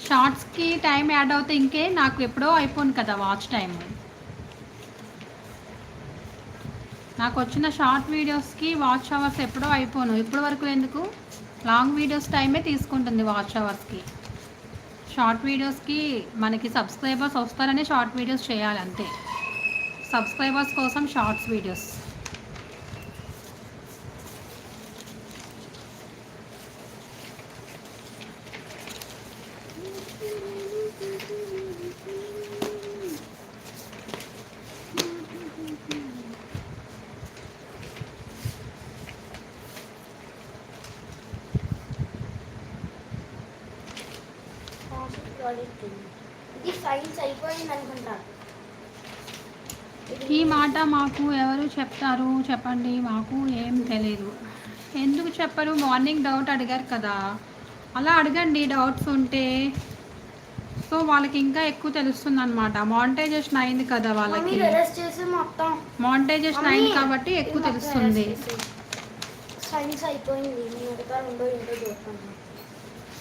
షార్ట్స్కి time add అవుతే ఇంకే నాకు ఎప్పుడో అయిపోను కదా వాచ్ టైం. నాకు వచ్చిన షార్ట్ వీడియోస్కి వాచ్ అవర్స్ ఎప్పుడో అయిపోను. ఇప్పటి వరకు ఎందుకు, లాంగ్ వీడియోస్ టైమే తీసుకుంటుంది వాచ్ అవర్స్కి. షార్ట్ వీడియోస్కి మనకి సబ్స్క్రైబర్స్ వస్తారని షార్ట్ వీడియోస్ చేయాలి అంతే. సబ్స్క్రైబర్స్ కోసం షార్ట్స్ వీడియోస్. ఈ మాట మాకు ఎవరు చెప్తారు చెప్పండి, మాకు ఏం తెలియదు. ఎందుకు చెప్పరు? మార్నింగ్ డౌట్ అడిగారు కదా, అలా అడగండి డౌట్స్ ఉంటే. సో వాళ్ళకి ఇంకా ఎక్కువ తెలుస్తుంది అనమాట. మానిటైజేషన్ అయింది కదా వాళ్ళకి, మానిటైజేషన్ అయింది కాబట్టి ఎక్కువ తెలుస్తుంది.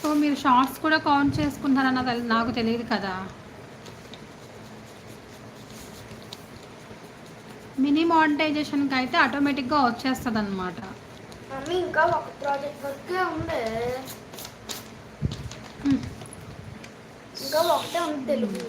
సో మీరు షార్ట్స్ కూడా కౌంట్ చేసుకుంటారన్న నాకు తెలియదు కదా. మినీ మానిటైజేషన్కి అయితే ఆటోమేటిక్గా వచ్చేస్తుంది అనమాట. ఇంకా ఒక ప్రాజెక్ట్ వర్కే ఉంది, ఇంకా ఒకటే ఉంది తెలుగు.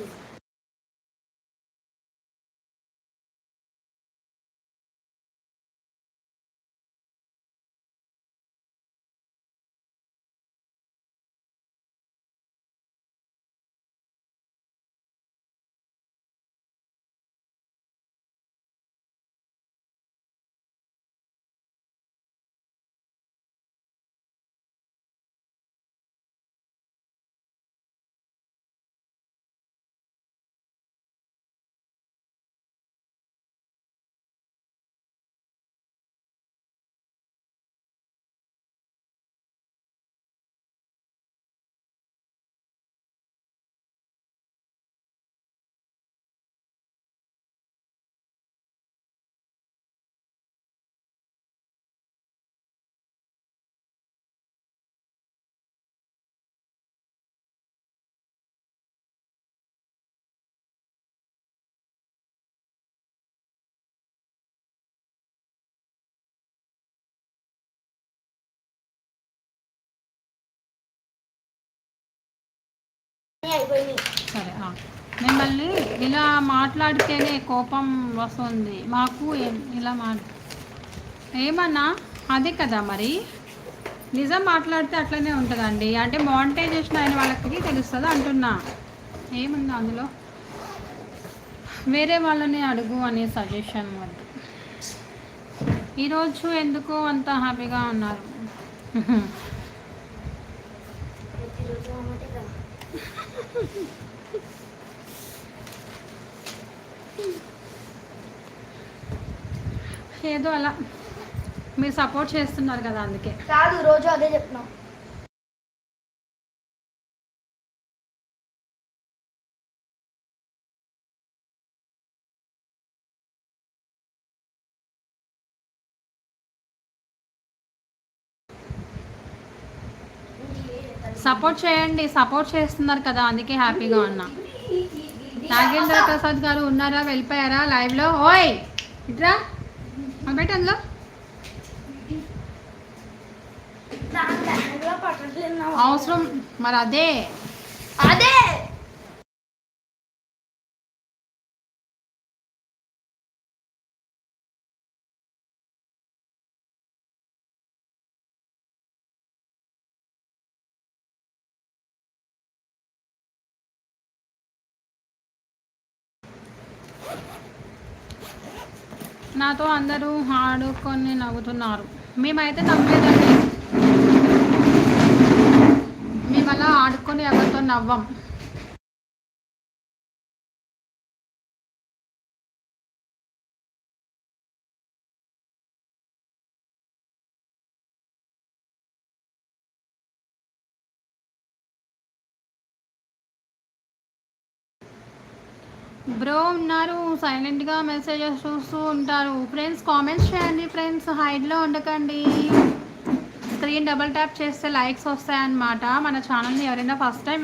సరే, మిమ్మల్ని ఇలా మాట్లాడితేనే కోపం వస్తుంది మాకు. ఇలా ఏమన్నా అదే కదా మరి, నిజం మాట్లాడితే అట్లనే ఉంటుందండి. అంటే మానిటైజేషన్ అయిన వాళ్ళకి తెలుస్తుంది అంటున్నా. ఏముంది అందులో, వేరే వాళ్ళని అడుగు అనే సజెషన్ వద్దు. ఈరోజు ఎందుకు అంత హ్యాపీగా ఉన్నారు? ఏదో అలా మీరు సపోర్ట్ చేస్తున్నారు కదా, అందుకే. కాదు, రోజు అదే చెప్తున్నాం. సపోర్ట్ చేయండి, సపోర్ట్ చేస్తున్నారు కదా, అందుకే హ్యాపీగా ఉన్నా. నాగేంద్ర ప్రసాద్ గారు ఉన్నారా, వెళ్ళిపోయారా లైవ్లో? ఓయ్ ఇట్రా బయట, అందులో అవసరం మరి. అదే అదే నాతో అందరూ ఆడుకొని నవ్వుతున్నారు. మేమైతే నవ్వలేదండి, మేము అలా ఆడుకొని ఎవరితో నవ్వం. బ్రో ఉన్నారు, సైలెంట్గా మెసేజెస్ చూస్తూ ఉంటారు. ఫ్రెండ్స్ కామెంట్స్ చేయండి ఫ్రెండ్స్, హైడ్లో ఉండకండి. స్క్రీన్ డబుల్ ట్యాప్ చేస్తే లైక్స్ వస్తాయన్నమాట. మన ఛానల్ని ఎవరైనా ఫస్ట్ టైం